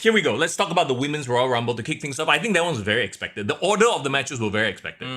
here we go. Let's talk about the Women's Royal Rumble to kick things off. I think that one was very expected. The order of the matches were very expected.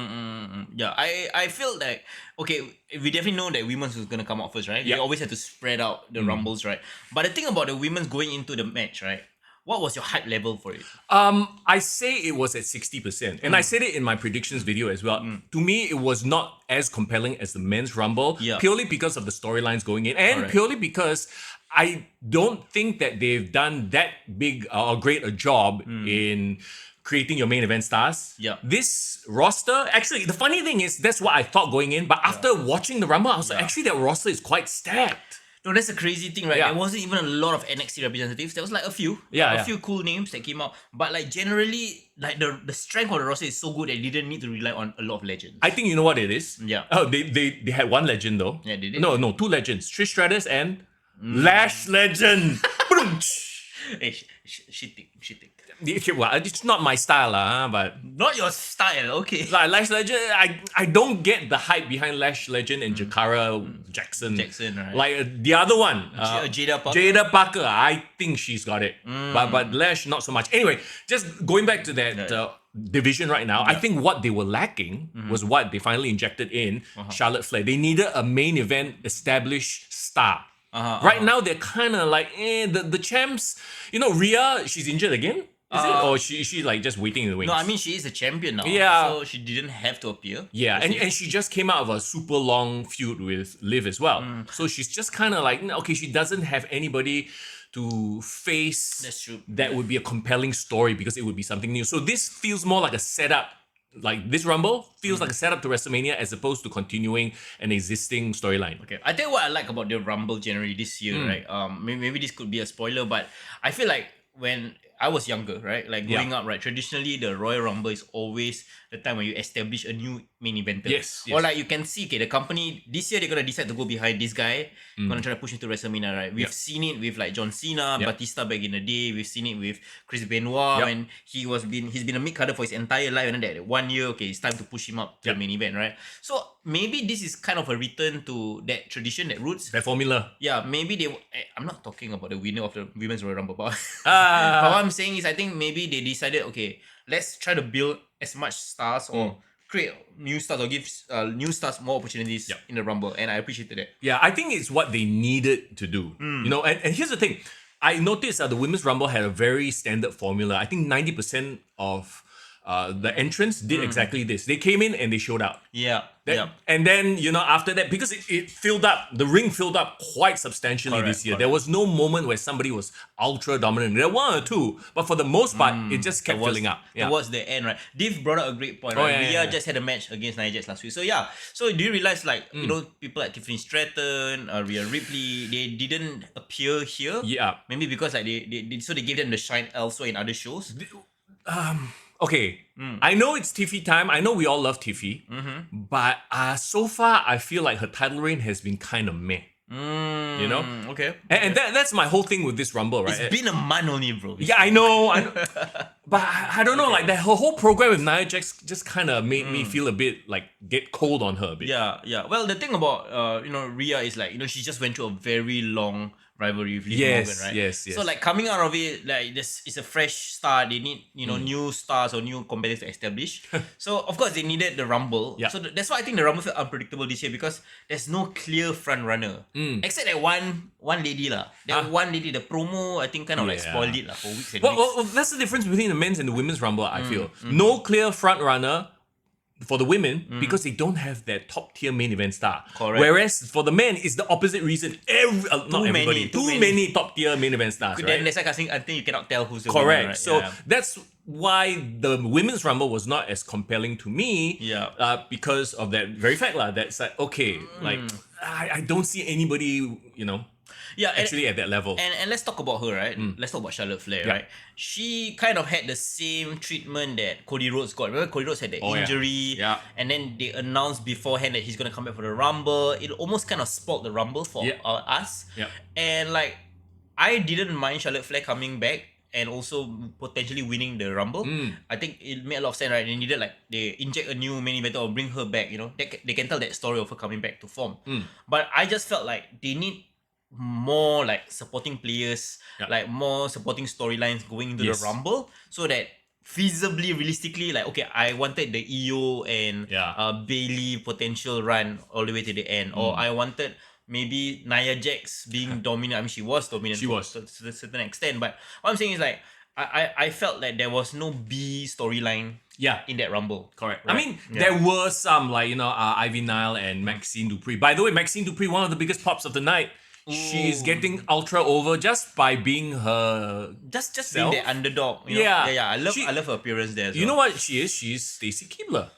Yeah, I feel like, okay, we definitely know that women's was going to come out first, right? Yeah. They always had to spread out the rumbles, right? But the thing about the women's going into the match, right? What was your hype level for it? I say it was at 60%. And I said it in my predictions video as well. To me, it was not as compelling as the men's rumble, Yeah. purely because of the storylines going in, and Correct. purely because I don't think that they've done that big or great a job in creating your main event stars. Yeah. This roster, actually, the funny thing is, that's what I thought going in, but after watching the rumble, I was like, actually, that roster is quite stacked. No, that's the crazy thing, right? Yeah. There wasn't even a lot of NXT representatives. There was like a few. Yeah. A few cool names that came out. But like generally, like the strength of the roster is so good that they didn't need to rely on a lot of legends. I think you know what it is. Yeah. Oh, they had one legend though. Yeah, they did. No, two legends. Trish Stratus and Lash Legend. Boom. Hey, shitting. Well, it's not my style, but Not your style, okay. like Lash Legend, I don't get the hype behind Lash Legend and Jakara Jackson. Jackson, right. Like the other one, Jada Parker. Jada Parker, I think she's got it. But Lash, not so much. Anyway, just going back to that division right now, I think what they were lacking was what they finally injected in Charlotte Flair. They needed a main event established star. Right now, they're kind of like, the champs, Rhea, she's injured again? Is it? Or she like just waiting in the wings? No, I mean, she is the champion now. Yeah. So she didn't have to appear. Yeah, and she just came out of a super long feud with Liv as well. So she's just kind of like, okay, she doesn't have anybody to face. That's true. That would be a compelling story because it would be something new. So this feels more like a setup. Like this Rumble feels like a setup to WrestleMania as opposed to continuing an existing storyline. Okay, I tell you what I like about the Rumble generally this year, right? Maybe this could be a spoiler, but I feel like when I was younger, right? Like growing up, right? Traditionally, the Royal Rumble is always the time when you establish a new main eventer. Yes. Or like you can see, okay, the company this year they're gonna decide to go behind this guy, gonna try to push into WrestleMania, right? We've seen it with like John Cena, Batista back in the day. We've seen it with Chris Benoit when he's been a mid-carder for his entire life, and then that 1 year, okay, it's time to push him up to the main event, right? So maybe this is kind of a return to that tradition, that roots. That formula. Yeah, maybe I'm not talking about the winner of the Women's Royal Rumble, but what I'm saying is I think maybe they decided, okay, let's try to build as much stars or create new stars or give new stars more opportunities in the Rumble, and I appreciated that. Yeah, I think it's what they needed to do. And here's the thing. I noticed that the Women's Rumble had a very standard formula. I think 90% of the entrants did exactly this. They came in and they showed out. Yeah. And then, after that, because it filled up, the ring filled up quite substantially this year. There was no moment where somebody was ultra dominant. There were one or two, but for the most part, it just kept filling up. Yeah. Towards the end, right? Div brought up a great point, right? Rhea just had a match against Nia Jax last week. So do you realize, like, people like Tiffany Stratton, Rhea Ripley, they didn't appear here? Yeah. Maybe because like they gave them the shine elsewhere in other shows. Okay, I know it's Tiffy time. I know we all love Tiffy, but so far I feel like her title reign has been kind of meh. Okay. And that's my whole thing with this Rumble, right? It's been a month only, bro. Yeah, I know. But I don't know, like that her whole program with Nia Jax just kind of made me feel a bit like get cold on her a bit. Yeah. Well, the thing about Rhea is like, she just went through a very long rivalry with Liv Morgan, right? Yes. So like coming out of it, like this is a fresh start. They need new stars or new competitors to establish. So of course they needed the Rumble. Yeah. So that's why I think the Rumble felt unpredictable this year because there's no clear front runner except that one lady lah. That one lady, the promo I think kind of like spoiled it lah for weeks and weeks. Well, that's the difference between the men's and the women's Rumble. I feel no clear front runner for the women because they don't have that top tier main event star. Correct. Whereas for the men, it's the opposite reason. Too many top tier main event stars. Then Right? that's like I think you cannot tell who's the Correct. winner, right? So that's why the women's Rumble was not as compelling to me. Because of that very fact lah. That's like okay, like I don't see anybody actually at that level. And let's talk about her, right? Let's talk about Charlotte Flair, right? She kind of had the same treatment that Cody Rhodes got. Remember Cody Rhodes had the injury? Yeah. And then they announced beforehand that he's going to come back for the Rumble. It almost kind of spoiled the Rumble for us. Yeah. And like, I didn't mind Charlotte Flair coming back and also potentially winning the Rumble. I think it made a lot of sense, right? They needed they inject a new main eventer or bring her back, they can tell that story of her coming back to form. But I just felt like they need more like supporting players, Yeah. like more supporting storylines going into Yes. the Rumble, so that feasibly, realistically, like okay, I wanted the EO and Bailey potential run all the way to the end, or I wanted maybe Nia Jax being dominant. I mean, she was dominant She was. to a certain extent, but what I'm saying is like I felt like there was no B storyline in that Rumble. Correct. Right? I mean, there were some like Ivy Nile and Maxine Dupree. By the way, Maxine Dupree, one of the biggest pops of the night. She is getting ultra over just by being her just self. being the underdog. You know? Yeah. I love her appearance there. You know what she is? She's Stacy Keibler.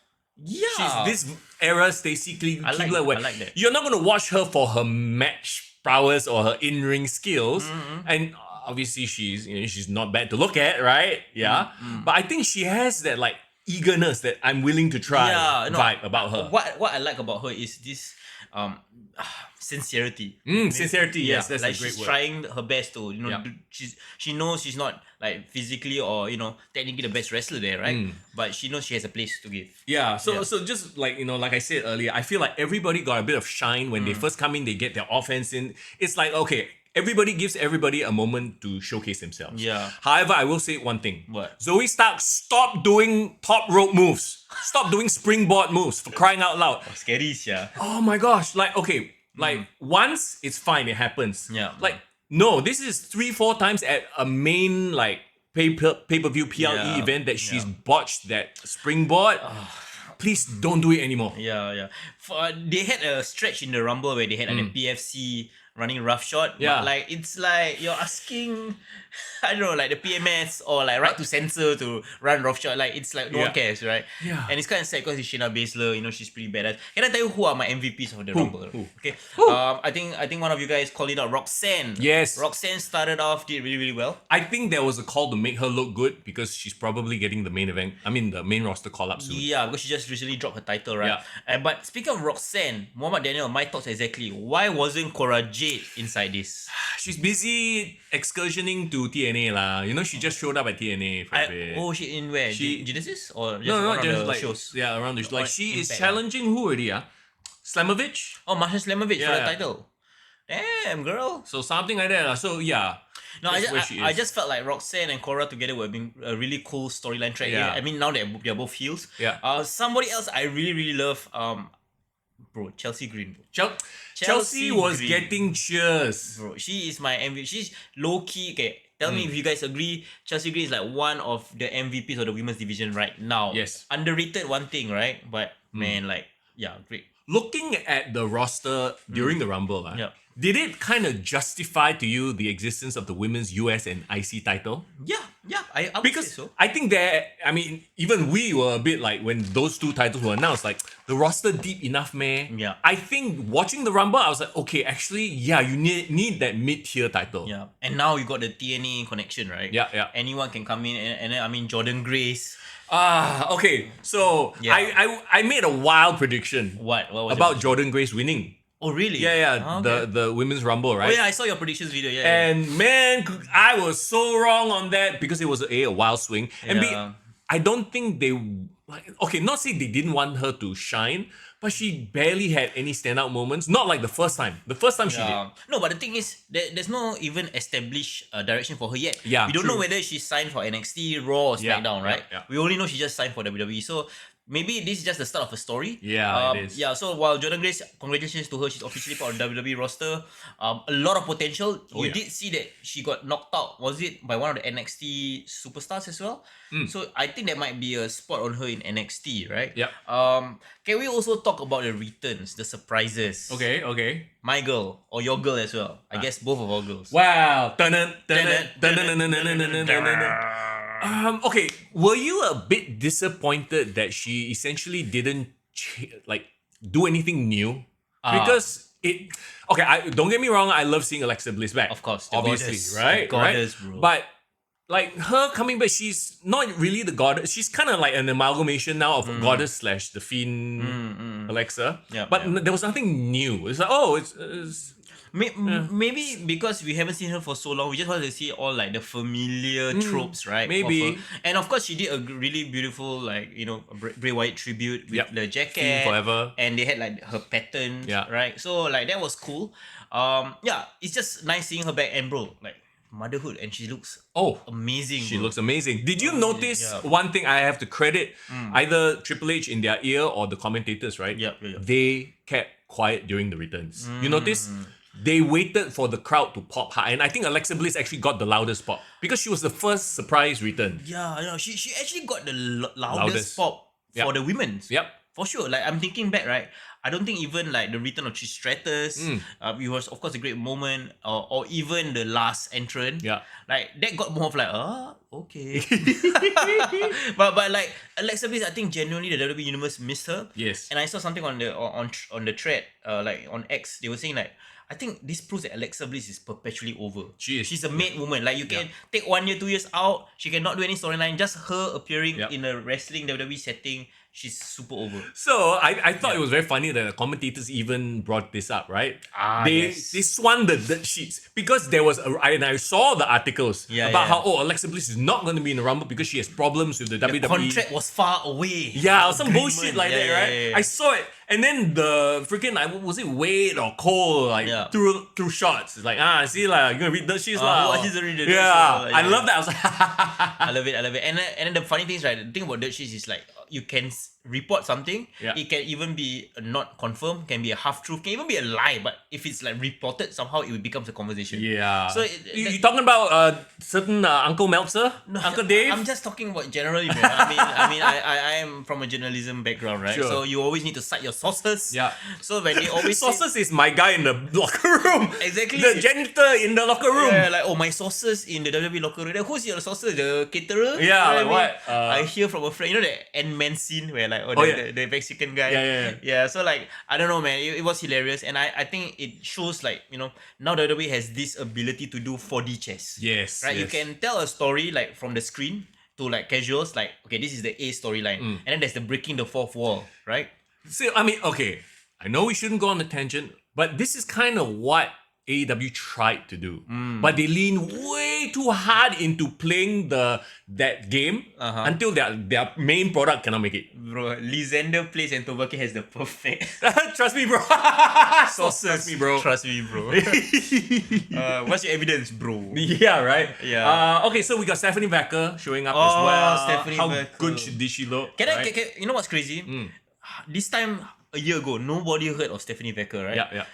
Yeah, She's this era Stacy Keibler where I like that. you're not going to watch her for her match prowess or her in-ring skills, and obviously she's not bad to look at, right? Yeah, but I think she has that like eagerness that I'm willing to try vibe about her. What I like about her is this sincerity. Sincerity, yes, that's like a great she's word. trying her best to she knows she's not like physically or technically the best wrestler there, right? But she knows she has a place to give. Yeah, so just like like I said earlier, I feel like everybody got a bit of shine when they first come in. They get their offense in. It's like okay, everybody gives everybody a moment to showcase themselves. Yeah. However, I will say one thing. What? Zoe Stark, stop doing top rope moves. Stop doing springboard moves, for crying out loud. Scary, yeah. Oh my gosh! Like okay, like once it's fine, it happens. Yeah. Like no, this is 3-4 times at a main like pay-per-view PLE event that she's botched that springboard. Please don't do it anymore. Yeah. They had a stretch in the Rumble where they had like the PFC running roughshod. Yeah. But like it's like you're asking, I don't know, like the PMS or like Right to Censor to run roughshod. Like it's like no one cares, right? Yeah. And it's kind of sad because it's Shayna Baszler. She's pretty badass. Can I tell you who are my MVPs of the Rumble? Who? Okay. Who? I think one of you guys called it out. Roxanne. Yes. Roxanne started off, did really, really well. I think there was a call to make her look good because she's probably getting the main event. I mean, the main roster call up soon. Yeah, because she just recently dropped her title, right? But speaking of Roxanne, Muhammad Daniel, my thoughts exactly. Why wasn't Cora Jade inside this? She's busy excursioning to TNA lah. She just showed up at TNA for a bit. She in where? Genesis or just No, one of just the like shows? yeah, around the show. Like she is Impact, challenging who already? Slamovich. Oh, Masha Slamovich for the Yeah. title. Damn, girl. So something like that. So yeah. No, that's where she I is. just felt like Roxanne and Cora together would have been a really cool storyline track. Yeah. I mean, now they're both heels. Yeah. Somebody else I really, really love, bro, Chelsea Green. Chelsea was Green. getting cheers. Bro, she is my MVP. She's low key. Okay, tell me if you guys agree. Chelsea Green is like one of the MVPs of the women's division right now. Yes. Underrated one thing, right? But man, like, yeah, great. Looking at the roster during the Rumble, did it kind of justify to you the existence of the women's US and IC title? Yeah, I would Because say so. I think even we were a bit like when those two titles were announced, like the roster deep enough, man. Yeah. I think watching the Rumble, I was like, okay, actually, yeah, you need that mid-tier title. Yeah, and now you got the TNA connection, right? Yeah. Anyone can come in, and then I mean Jordan Grace. Okay. So I made a wild prediction. What was about it? Jordan Grace winning? Oh really? Yeah. Oh, okay. The women's Rumble, right? Oh yeah, I saw your predictions video. Yeah. And man, I was so wrong on that because it was a wild swing. And B, I don't think they not say they didn't want her to shine, but she barely had any standout moments. Not like the first time. The first time she did. No, but the thing is, there's no even established direction for her yet. Yeah, we don't true. know whether she signed for NXT, Raw, or Yeah, SmackDown, right? yeah. We only know she just signed for WWE. So maybe this is just the start of a story. Yeah, it is. Yeah, so while Jordan Grace, congratulations to her, she's officially part of the WWE roster. A lot of potential. You did see that she got knocked out, was it, by one of the NXT superstars as well? So I think that might be a spot on her in NXT, right? Yep. Can we also talk about the returns, the surprises? Okay. My girl or your girl as well. I guess both of our girls. Wow. Okay, were you a bit disappointed that she essentially didn't do anything new? Because don't get me wrong, I love seeing Alexa Bliss back. Of course, the obviously, goddess. right? The goddess, right? bro. But like her coming back, she's not really the goddess. She's kind of like an amalgamation now of goddess slash the Fiend Alexa. Yeah, but there was nothing new. It's like, it's Maybe because we haven't seen her for so long, we just want to see all like the familiar tropes, right? Maybe. of her. And of course, she did a really beautiful, Bray Wyatt tribute with the jacket. Fiend forever. And they had like her pattern, right? So like that was cool. Yeah, it's just nice seeing her back, and bro, like motherhood, and she looks Oh, amazing. she bro. looks amazing. Did you notice yeah. one thing I have to credit either Triple H in their ear or the commentators, right? Yep. They kept quiet during the returns. You notice? They waited for the crowd to pop high. And I think Alexa Bliss actually got the loudest pop because she was the first surprise return. Yeah, she actually got the Loudest. loudest pop for the women's. Yep. For sure. Like, I'm thinking back, right? I don't think even like the return of Trish Stratus, it was of course a great moment, or even the last entrant. Yeah. Like that got more of like, okay. but like Alexa Bliss, I think genuinely the WWE universe missed her. Yes. And I saw something on the thread, like on X, they were saying like, I think this proves that Alexa Bliss is perpetually over. She is. She's a made woman. Like, you can take 1 year, 2 years out. She cannot do any storyline. Just her appearing in a wrestling WWE setting, she's super over. So I thought it was very funny that the commentators even brought this up, right? They swung the dirt sheets because there was and I saw the articles about how Alexa Bliss is not going to be in the Rumble because she has problems with the WWE. The contract was far away. Yeah, some bullshit like that, right? Yeah. I saw it, and then the freaking was it Wade or Cole through shots. It's like see you're gonna read dirt sheets lah. She's already the I love that. I was like, I love it. And then the funny thing is, right, the thing about dirt sheets is like you can report something. It can even be not confirmed, can be a half truth, can even be a lie. But if it's like reported, somehow it becomes a conversation. Yeah. So you talking about certain Uncle Meltzer, Uncle Dave? I'm just talking about generally, man. I am from a journalism background, right? Sure. So you always need to cite your sources. Yeah. So when they always sources is my guy in the locker room. Exactly. The janitor in the locker room. Yeah, like my sources in the WWE locker room. Then who's your sources? The caterer? Yeah, You know like what? I hear from a friend. You know the Ant-Man scene where like the Mexican guy. Yeah. So like I don't know, man. It was hilarious, and I think it shows like now WWE has this ability to do 4D chess. Yes. Right. Yes. You can tell a story like from the screen to like casuals. Like okay, this is the A storyline, and then there's the breaking the fourth wall. Right. So okay. I know we shouldn't go on a tangent, but this is kind of what AEW tried to do, but they lean way too hard into playing that game until their main product cannot make it. Bro, Lysander plays and Tobaki has the perfect Trust me, bro. sources. Trust me, bro. Trust me, bro. What's your evidence, bro? Yeah, right. Yeah. Okay, so we got Stephanie Becker showing up as well. Stephanie How Becker. good did she look? Can you know what's crazy? This time a year ago, nobody heard of Stephanie Becker, right? Yeah.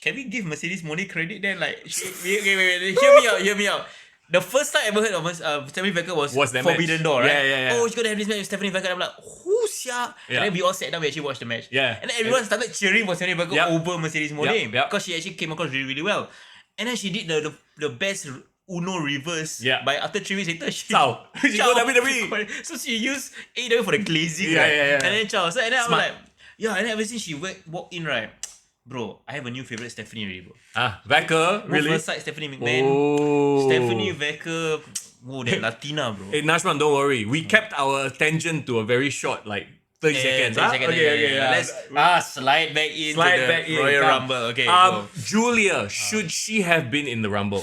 Can we give Mercedes Moné credit then? Like, wait, hear me out. The first time I ever heard of Stephanie Becker was that Forbidden match? Door, right? Yeah. Oh, she's gonna have this match with Stephanie Becker. I'm like, who's ya? Yeah. And then we all sat down, we actually watched the match. Yeah. And then everyone started cheering for Stephanie Becker over Mercedes Moné Yep. because she actually came across really, really well. And then she did the best Uno reverse. By after 3 weeks later, she Ciao. She go WWE. So she used AEW for the glazing, Yeah, right? yeah. And then ciao. So and then Smart. I'm like, and then ever since she walked in, right? Bro, I have a new favorite Stephanie already, bro. Becker, really? First side Stephanie McMahon. Oh. Stephanie Becker. Oh, that Latina, bro. Hey, Nashman, don't worry. We kept our attention to a very short, 30 seconds. 30 seconds. Okay. Let's slide back into the Royal Rumble. Okay. Go. Julia, should she have been in the Rumble?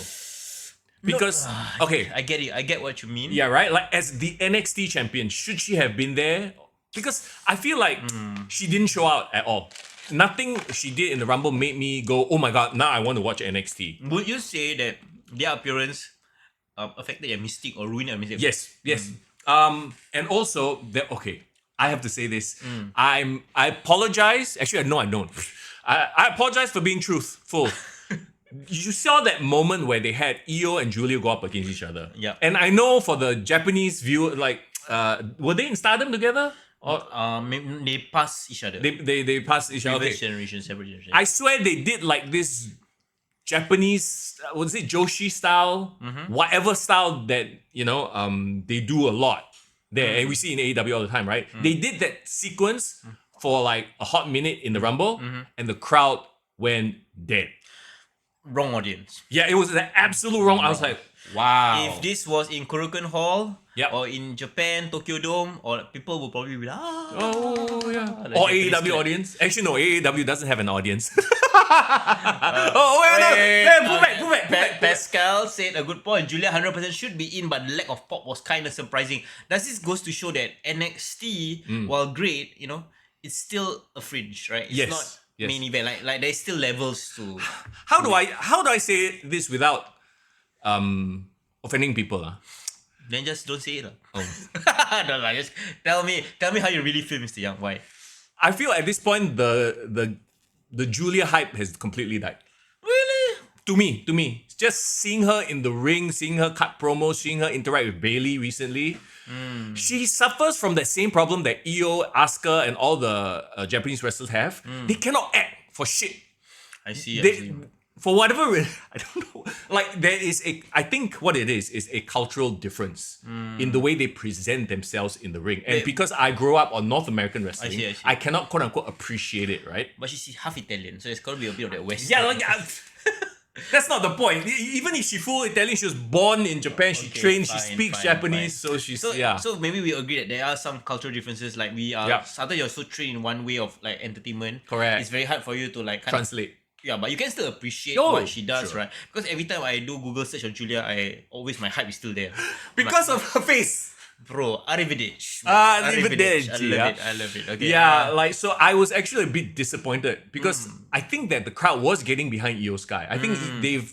Because, okay. I get it. I get what you mean. Yeah, right? Like, as the NXT champion, should she have been there? Because I feel like she didn't show out at all. Nothing she did in the Rumble made me go, oh my god, now I want to watch NXT. Would you say that their appearance affected your mystique or ruined your mystique? Yes. And also, I have to say this. I apologize. Actually, no, I don't. I apologize for being truthful. You saw that moment where they had Io and Julia go up against each other. Yeah. And I know for the Japanese viewer, were they in Stardom together? Or they pass each other. they passed each other. Okay. Generation, separate generation. I swear they did like this Japanese, was it Joshi style? Whatever style that, they do a lot there. And we see in AEW all the time, right? They did that sequence for like a hot minute in the Rumble and the crowd went dead. Wrong audience. Yeah, it was the absolute wrong. I was like, wow. If this was in Korakuen Hall Yep. or in Japan, Tokyo Dome, or people would probably be like, oh yeah. the Or Japanese AEW crowd. audience. Actually, no, AEW doesn't have an audience. Pull back. Pascal said a good point. Julia 100% should be in, but the lack of pop was kind of surprising. Does this goes to show that NXT, while great, it's still a fringe, right? It's Yes. not main event. Like there's still levels to. How do I say this without offending people? Then just don't say it. Oh. No, like, just tell me how you really feel, Mr. Young. Why? I feel at this point the Julia hype has completely died. Really? To me, just seeing her in the ring, seeing her cut promos, seeing her interact with Bailey recently, she suffers from that same problem that Io, Asuka, and all the Japanese wrestlers have. They cannot act for shit. I see. For whatever reason, I don't know. Like I think what it is a cultural difference in the way they present themselves in the ring. And because I grew up on North American wrestling, I see. I cannot quote unquote appreciate it, right? But she's half Italian, so it's got to be a bit of that West. Yeah, like that's not the point. Even if she full Italian, she was born in Japan. She trained. She speaks Japanese, so she's So maybe we agree that there are some cultural differences. Like we are, sometimes you're so trained in one way of like entertainment. Correct. It's very hard for you to like translate. Yeah, but you can still appreciate what she does, right? Because every time I do Google search on Julia, my hype is still there. Because of her face. Bro, arrivederci. Arrivederci. I love it. Okay. Yeah, like so I was actually a bit disappointed because I think that the crowd was getting behind Io Sky. I think they've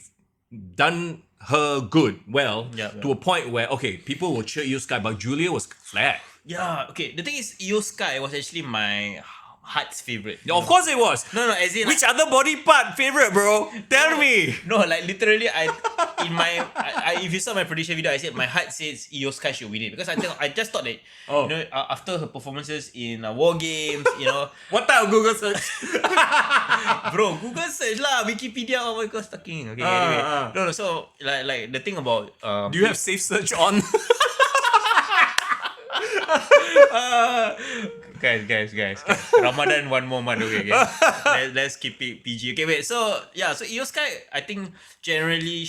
done her good, to a point where people will cheer Io Sky, but Julia was flat. Yeah, okay. The thing is, Io Sky was actually my heart's favorite. Of course it was. No, as in which other body part favorite, bro? Tell me. No, like literally, if you saw my prediction video, I said my heart says Io Sky should win it because I just thought that after her performances in War Games, what type of Google search? Bro, Google search lah, Wikipedia. Oh my god, talking. Okay, anyway, no. So like the thing about do you have safe search on? Guys. Ramadan one more month, okay. Let's keep it PG. Okay, wait. So Io Sky, I think generally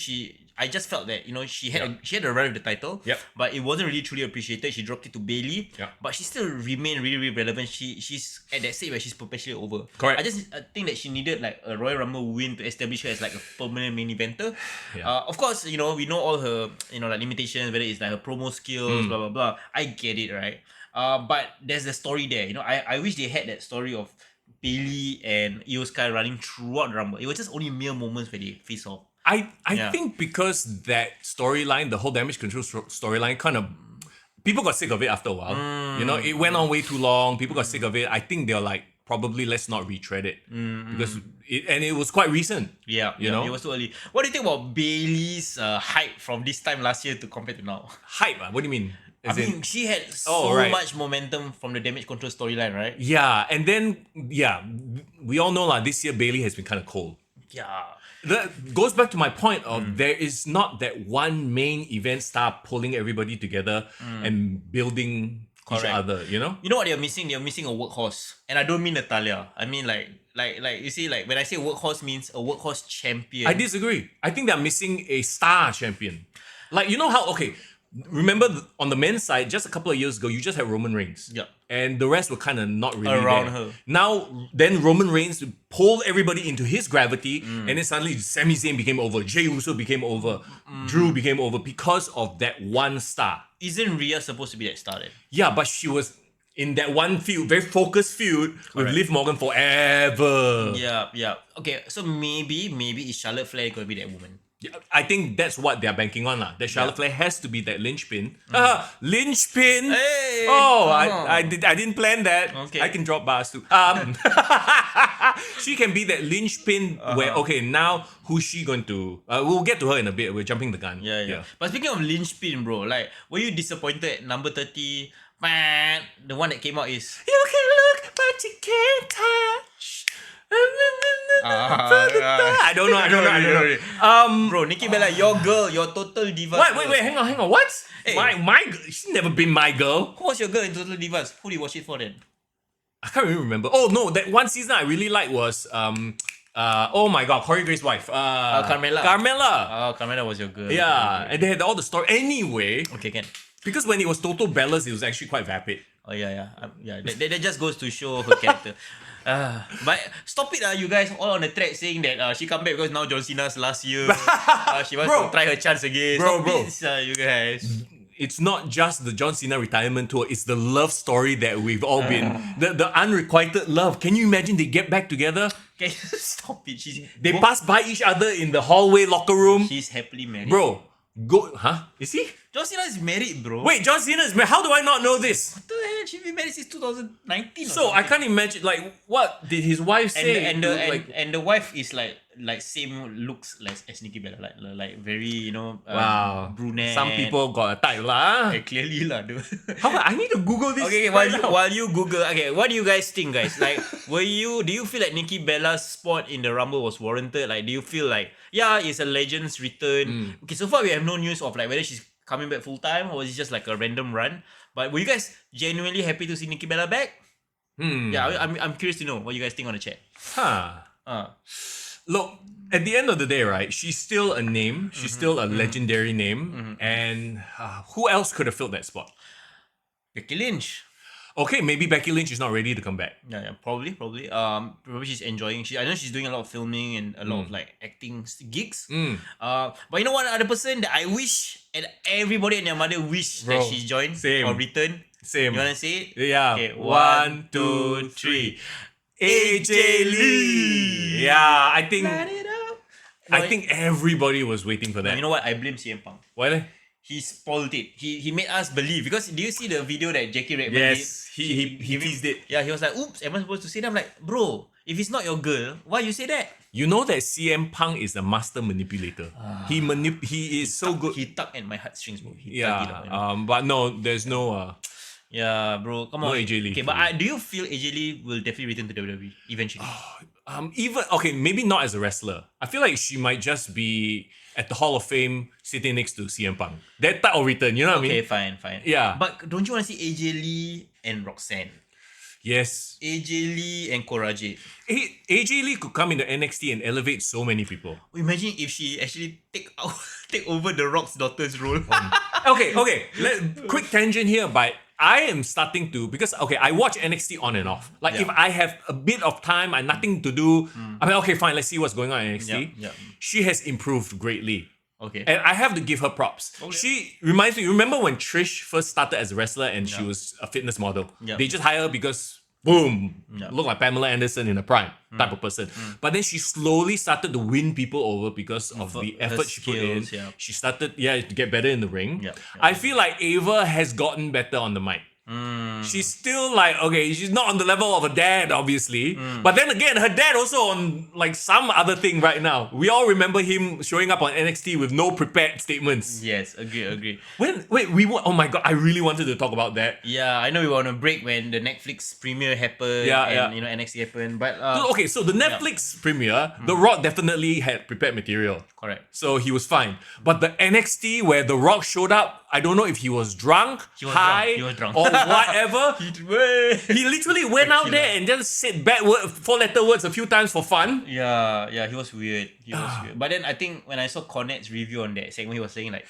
I just felt that she had a run with the title, but it wasn't really truly appreciated. She dropped it to Bailey, but she still remained really, really relevant. She's at that stage where she's perpetually over. Correct. I think that she needed like a Royal Rumble win to establish her as like a permanent main eventer. Of course, we know all her like limitations, whether it's like her promo skills, blah blah blah. I get it, right? But there's the story there. I wish they had that story of Bailey and Io Sky running throughout the Rumble. It was just only mere moments where they face off. I think because that storyline, the whole damage control storyline, kind of people got sick of it after a while. It went on way too long. People got sick of it. I think they're like, probably let's not retread it because it was quite recent. Yeah, it was too early. What do you think about Bailey's hype from this time last year to compare to now? Hype? What do you mean? She had much momentum from the damage control storyline, right? Yeah, and then we all know this year Bailey has been kind of cold. Yeah. That goes back to my point of there is not that one main event star pulling everybody together and building each other, You know what you're missing? You're missing a workhorse. And I don't mean Natalia. I mean like you see, like when I say workhorse means a workhorse champion. I disagree. I think they're missing a star champion. Like, you know how, remember on the men's side, just a couple of years ago, you just had Roman Reigns. Yeah. And the rest were kind of not really around there. her. Now, then Roman Reigns pulled everybody into his gravity, and then suddenly Sami Zayn became over, Jey Uso became over, Drew became over because of that one star. Isn't Rhea supposed to be that star then? Yeah, but she was in that one feud, very focused feud with Liv Morgan forever. Yeah. Okay, so maybe is Charlotte Flair gonna be that woman? Yeah, I think that's what they're banking on. That Charlotte Flair has to be that linchpin. Linchpin! Hey! Oh, I didn't plan that. Okay. I can drop bars too. She can be that linchpin where, now who's she going to... we'll get to her in a bit. We're jumping the gun. Yeah. But speaking of linchpin, bro, like, were you disappointed at number 30? The one that came out is... You can look, but you can't touch. I don't know. Bro, Nikki Bella, your girl, your total diva. Wait, hang on. What? Hey. My girl, she's never been my girl. Who was your girl in Total Divas? Who did you watch it for then? I can't really remember. Oh no, that one season I really liked was oh my god, Corey Grace's wife. Carmella. Carmella. Oh, Carmella was your girl. Yeah, and they had all the story. Anyway. Okay, can. Because when it was Total Bellas, it was actually quite vapid. Oh yeah. That just goes to show her character. But stop it, you guys all on the track saying that she come back because now John Cena's last year. She wants to try her chance again. Stop it, you guys. it's not just the John Cena retirement tour, it's the love story that we've all been, the unrequited love. Can you imagine they get back together? Okay, stop it. They pass by each other in the hallway locker room. She's happily married. Bro, is he? John Cena is married, bro. Wait, John Cena is married? How do I not know this? What the hell? She's been married since 2019 or So I can't imagine, like, what did his wife say? and the wife is like same looks as Nikki Bella, like very, Wow. brunette. Some people got a type lah. Clearly lah. I need to Google this. Okay, while you Google, okay, what do you guys think, guys? Like, do you feel like Nikki Bella's spot in the Rumble was warranted? Like, do you feel like, yeah, it's a legend's return? Okay, so far we have no news of like whether she's coming back full time or is it just like a random run? But were you guys genuinely happy to see Nikki Bella back? Yeah, I'm curious to know what you guys think on the chat. Look, at the end of the day, right, she's still a name. She's still a legendary name. And who else could have filled that spot? Becky Lynch. Okay, maybe Becky Lynch is not ready to come back. Yeah, probably. Probably she's enjoying. I know she's doing a lot of filming and a lot of like acting gigs. But you know one other person that I wish and everybody and their mother wish that she joined or returned. Same. You wanna say it? Yeah. Okay, 1, 2, 3. AJ Lee. Yeah, I think Light it up. I think everybody was waiting for that. You know what? I blame CM Punk. Why? He spoiled it. He made us believe, because do you see the video that Jackie Redmond did? Yes, he teased it. Yeah, he was like, "Oops, am I supposed to say that?" I'm like, bro, if it's not your girl, why you say that? You know that CM Punk is a master manipulator. He is so good. He tugged at my heartstrings, bro. He tugged it up, But no, there's no. Yeah, bro, come No on. AJ Lee. Okay, but do you feel AJ Lee will definitely return to WWE eventually? Maybe not as a wrestler. I feel like she might just be at the Hall of Fame sitting next to CM Punk. That type of return, you know what I mean? Okay, fine. Yeah. But don't you want to see AJ Lee and Roxanne? Yes. AJ Lee and Cora Jade. AJ Lee could come into NXT and elevate so many people. Imagine if she actually take over The Rock's daughter's role. Okay. Quick tangent here, but I am starting to, because I watch NXT on and off. Like if I have a bit of time and nothing to do, I mean, okay, fine, let's see what's going on in NXT. Yeah. She has improved greatly. Okay. And I have to give her props. Okay. She reminds me, you remember when Trish first started as a wrestler and she was a fitness model? Yeah. They just hire her because, boom, look like Pamela Anderson in a prime type of person. But then she slowly started to win people over because of the effort she put in. Yeah. She started, to get better in the ring. Yeah. I feel like Ava has gotten better on the mic. She's still like, she's not on the level of her dad, obviously. But then again, her dad also on like some other thing right now. We all remember him showing up on NXT with no prepared statements. Yes, agree. Oh my god, I really wanted to talk about that. Yeah, I know we were on a break when the Netflix premiere happened and NXT happened, but so the Netflix premiere, The Rock definitely had prepared material. correct. So he was fine. But the NXT where The Rock showed up, I don't know if he was drunk, high, He was drunk. or whatever. He literally went out there and just said bad four-letter words a few times for fun. Yeah, he was weird. But then I think when I saw Cornette's review on that segment, he was saying like,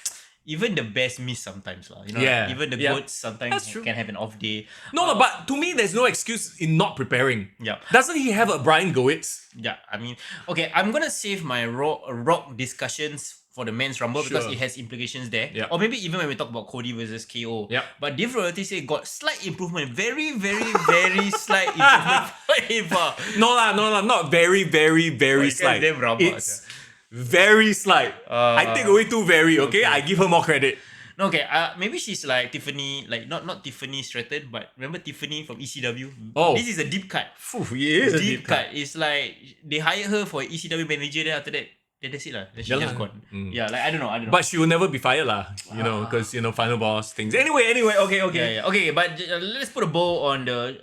even the best miss sometimes lah. Yeah. Even the goats sometimes true. can have an off day. No, but to me, there's no excuse in not preparing. Yeah. Doesn't he have a Brian Goetz? Yeah, I mean, okay, I'm gonna save my rock discussions for the men's rumble because Sure. it has implications there. Yeah. Or maybe even when we talk about Cody versus KO. Yeah. But Dave Royalty say got slight improvement, very, very, very slight improvement for Ava. No, not very, very, very slight. damn rabak, It's very slight. I take away too very, okay? I give her more credit. No, okay, maybe she's like Tiffany, like not Tiffany Stratton, but remember Tiffany from ECW? Oh. This is a deep cut. He is a Deep cut. It's like they hire her for ECW manager, then after that, that's it lah. Then she just gone. Yeah, like I don't know. But she will never be fired lah, because, final boss things. Anyway, okay. Yeah. Okay, but let's put a bow on the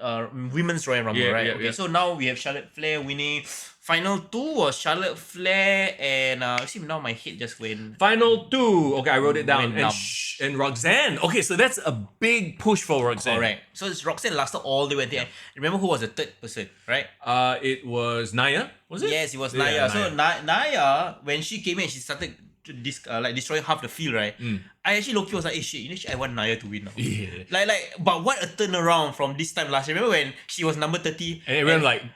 women's Royal Rumble, right? Okay, so now we have Charlotte Flair winning. Final two was Charlotte Flair and see now my head just went. Final two. Okay, I wrote it down. Went numb. And Roxanne. Okay, so that's a big push for Roxanne. Correct. So Roxanne lasted all the way until the end. Remember who was the third person, right? It was Nia, was it? Yes, it was Yeah, Nia. So Nia, when she came in, she started to destroying half the field, right? I actually low-key was like, hey shit, I want Nia to win now. Yeah. But what a turnaround from this time last year. Remember when she was number 30? And everyone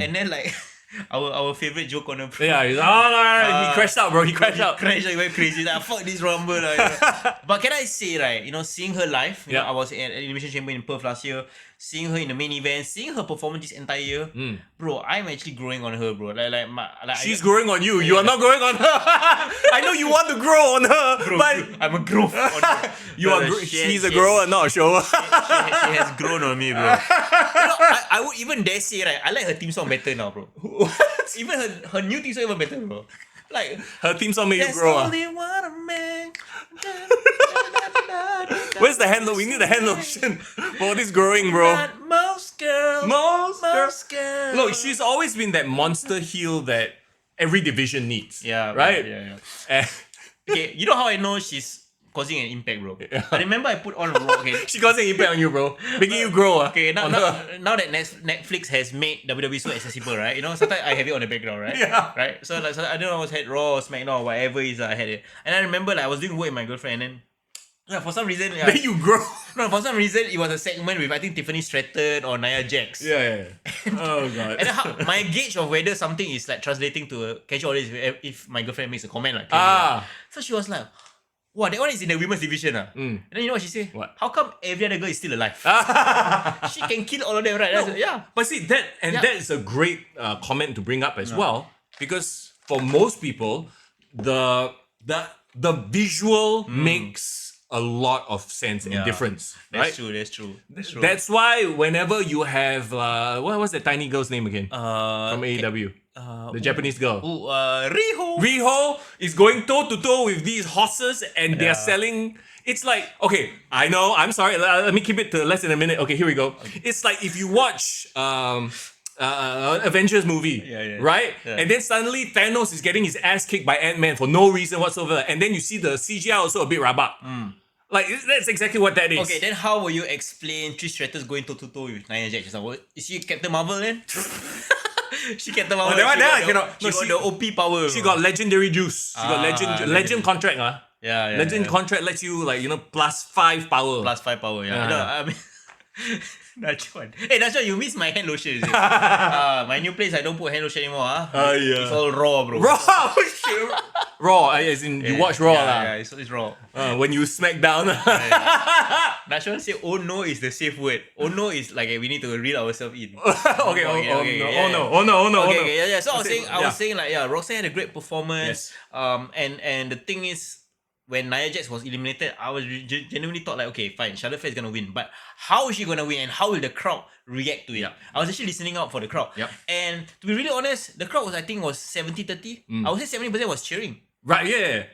and then our favorite joke on the Yeah, he crashed out, bro. He crashed out. Crash like very crazy. Like, fuck this Rumble. Like, you know. But can I say, right, seeing her live, you know, I was at Elimination Chamber in Perth last year, seeing her in the main event, seeing her performance this entire year, bro, I'm actually growing on her, bro. She's growing on you. You are not growing on her. I know you want to grow on her, bro, but I'm a growth on her. She's a grower, not a shower. She has grown on me, bro. I would even dare say, right, I like her theme song better now, bro. Even her new theme song even better, bro. Like her theme song made you there's grow. only one a man. Where's the hand lotion? We need the hand lotion for this growing, bro. Not most girls. Most girls. Look, she's always been that monster heel that every division needs. Yeah, right. Yeah. Okay, you know how I know she's causing an impact, bro? Yeah. I remember I put on Raw. Okay. She causing an impact on you, bro. Making you grow. Okay, now that Netflix has made WWE so accessible, right? You know, sometimes I have it on the background, right? Yeah. Right? So I don't know, I was had Raw, SmackDown, or whatever is I had it. And I remember I was doing work with my girlfriend and then for some reason... Then you grow. No, for some reason, it was a segment with, I think, Tiffany Stratton or Nia Jax. Yeah. Oh, God. And my gauge of whether something is like translating to a casual audience if my girlfriend makes a comment like... So she was like... Wow, that one is in the women's division. And then you know what she said? What? How come every other girl is still alive? She can kill all of them, right? No, yeah. But see, that is a great comment to bring up as well, because for most people, the visual makes a lot of sense and difference. That's right? true. That's why whenever you have what was that tiny girl's name again? From AEW. The Japanese girl. Riho is going toe to toe with these horses and they're selling. It's like, okay, I know, I'm sorry, let me keep it to less than a minute. Okay, here we go. It's like if you watch Avengers movie, right? Yeah. And then suddenly Thanos is getting his ass kicked by Ant-Man for no reason whatsoever. And then you see the CGI also a bit rabak. Like, that's exactly what that is. Okay, then how will you explain Trish Stratus going toe to toe with Nia Jax? Is she Captain Marvel then? She Captain Marvel. That one I cannot. She got the OP power. She got legendary juice. She got legend contract. Yeah. Legend contract lets you plus 5 power. Plus 5 power, yeah. No, I mean... Nachon. Hey, Nachon, you miss my hand lotion, is it? My new place, I don't put hand lotion anymore. Yeah. It's all raw, bro. Raw? Raw, as in you watch Raw. Yeah, it's raw. When you smack down. Nachon say, oh no is the safe word. Oh no is like we need to reel ourselves in. Okay, oh no. Okay, So I was saying like, Roxanne had a great performance. Yes. And the thing is, when Nia Jax was eliminated, I was genuinely thought like, okay, fine, Charlotte Flair is gonna win, but how is she gonna win and how will the crowd react to it? I was actually listening out for the crowd. And to be really honest, the crowd was 70-30. I would say 70% was cheering. Right, yeah.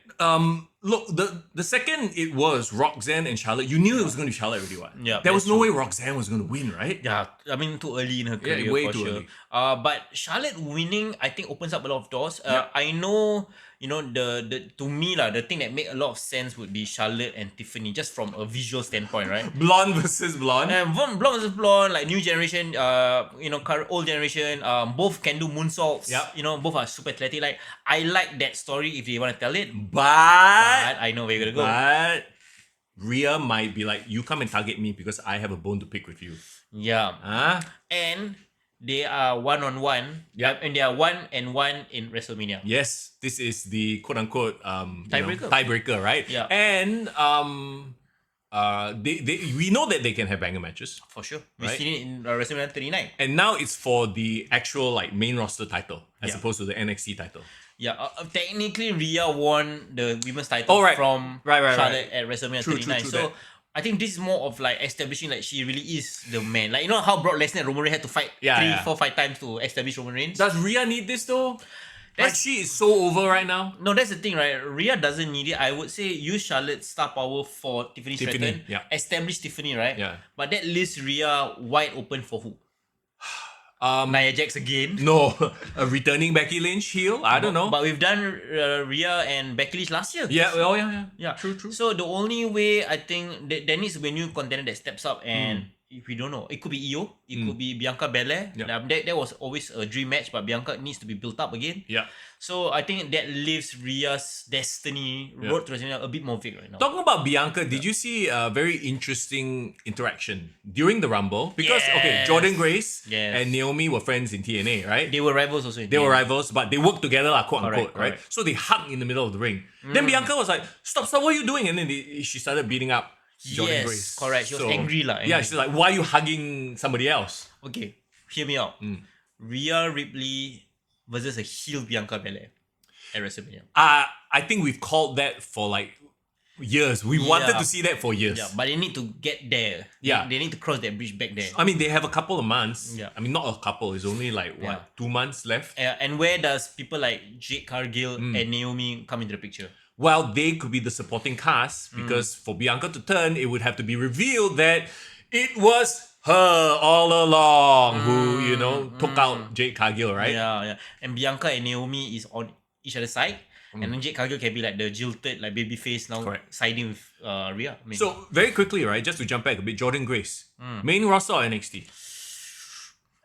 Look, the second it was Roxanne and Charlotte, you knew it was going to be Charlotte already, what? Yeah, there was no way Roxanne was going to win, right? Yeah, I mean, too early in her career, way for too sure. early. But Charlotte winning, I think, opens up a lot of doors. I know, the to me, the thing that made a lot of sense would be Charlotte and Tiffany, just from a visual standpoint, right? Blonde versus blonde. Blonde versus blonde, like new generation, old generation, both can do moonsaults. Both are super athletic. Like, I like that story if they want to tell it. But I know where you're gonna go. But Rhea might be like, you come and target me because I have a bone to pick with you. Yeah. And they are 1-on-1. And they are 1-1 in WrestleMania. Yes, this is the quote-unquote tiebreaker, right? Yeah. And we know that they can have banger matches. For sure. We've seen it in WrestleMania 39. And now it's for the actual main roster title as opposed to the NXT title. Yeah, technically Rhea won the women's title from Charlotte at WrestleMania 39. True so that. I think this is more of establishing she really is the man. Like, you know how Brock Lesnar and Roman Reigns had to fight 3, 4, 5 times to establish Roman Reigns? Does Rhea need this though? She is so over right now. No, that's the thing, right? Rhea doesn't need it. I would say use Charlotte's star power for Tiffany Stratton. Establish Tiffany, right? Yeah. But that leaves Rhea wide open for who? Nia Jax again? No, a returning Becky Lynch heel? I don't know. But we've done Rhea and Becky Lynch last year. Yeah. True. So the only way I think there needs to be a new contender that steps up and if we don't know, it could be Io, it could be Bianca Belair. That was always a dream match, but Bianca needs to be built up again. Yeah. So I think that leaves Rhea's destiny road to WrestleMania a bit more vague right now. Talking about Bianca, did you see a very interesting interaction during the Rumble? Because Jordan Grace and Naomi were friends in TNA, right? They were rivals also. They were rivals, but they worked together, quote unquote, right? Correct. So they hugged in the middle of the ring. Then Bianca was like, "Stop! What are you doing?" And then she started beating up Jordan Grace. Correct. She was angry lah. Yeah, she's like, "Why are you hugging somebody else?" Okay, hear me out. Rhea Ripley versus a heel Bianca Belair at WrestleMania. I think we've called that for like years. We wanted to see that for years. Yeah, but they need to get there. Yeah. They need to cross that bridge back there. I mean, they have a couple of months. Yeah. I mean, not a couple. It's only like, 2 months left? And where does people like Jade Cargill and Naomi come into the picture? Well, they could be the supporting cast because for Bianca to turn, it would have to be revealed that it was her all along who, took out Jade Cargill, right? Yeah. And Bianca and Naomi is on each other's side. And then Jade Cargill can be like the jilted, like baby face now siding with Rhea. Maybe. So, very quickly, right, just to jump back a bit, Jordan Grace, main roster or NXT?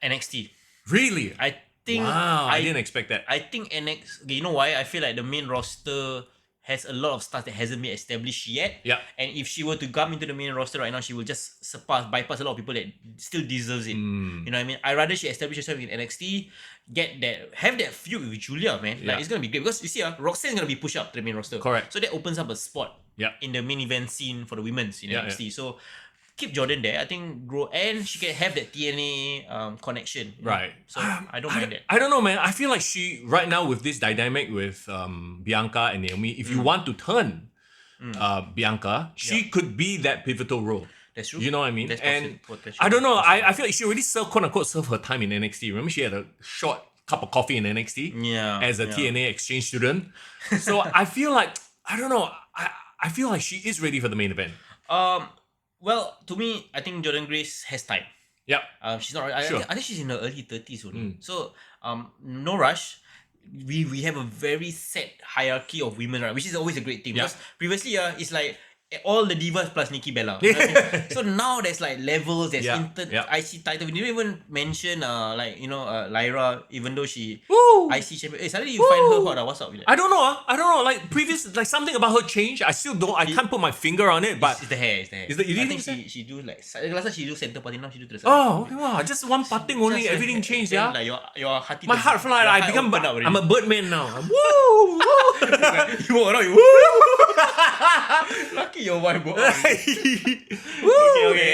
NXT. Really? I think... Wow, I didn't expect that. I think NXT... Okay, you know why? I feel like the main roster has a lot of stuff that hasn't been established yet. Yeah. And if she were to come into the main roster right now, she will just bypass a lot of people that still deserves it. You know what I mean? I'd rather she establish herself in NXT, have that feud with Julia, man. Like, it's going to be great. Because you see, Roxanne's going to be pushed up to the main roster. Correct. So that opens up a spot in the main event scene for the women's in NXT. So keep Jordan there. I think grow, and she can have that TNA connection. Right. So I don't mind that. I don't know, man. I feel like she, right now with this dynamic with Bianca and Naomi, if you want to turn Bianca, she could be that pivotal role. That's true. You know what I mean? That's and potential. I don't know. I feel like she already quote unquote served her time in NXT. Remember, she had a short cup of coffee in NXT as a TNA exchange student. So I feel like, I don't know. I feel like she is ready for the main event. Well, to me, I think Jordan Grace has time. Yep. She's not. I think she's in her early 30s only. So, no rush. We have a very set hierarchy of women, right? Which is always a great thing. Because previously, it's like all the divas plus Nikki Bella. You know what I mean? So now there's like levels, there's IC title. We didn't even mention Lyra, even though she IC champion. Hey, suddenly you find her hot. What's up with that? I don't know. Like previous, like something about her changed. I still don't. I can't put my finger on it. But it's the hair. You I think she do like last time she do center parting, now she do to the side. Oh, okay, wow! Just one parting only, everything changed. Yeah. Like your heart. My heart fly. I become. I'm a Birdman now. Woo! You walk around. Woo! Lucky your wife. Okay.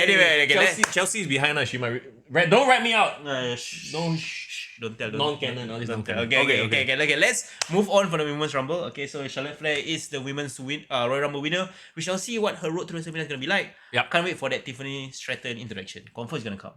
Anyway, Chelsea's behind us. She might. Don't rat me out. Don't tell. Non-canon. All this don't canon. Okay. Let's move on for the Women's Rumble. Okay, so Charlotte Flair is the Women's Royal Rumble winner. We shall see what her road to WrestleMania is going to be like. Yep. Can't wait for that Tiffany Stratton interaction. Confirm is going to come.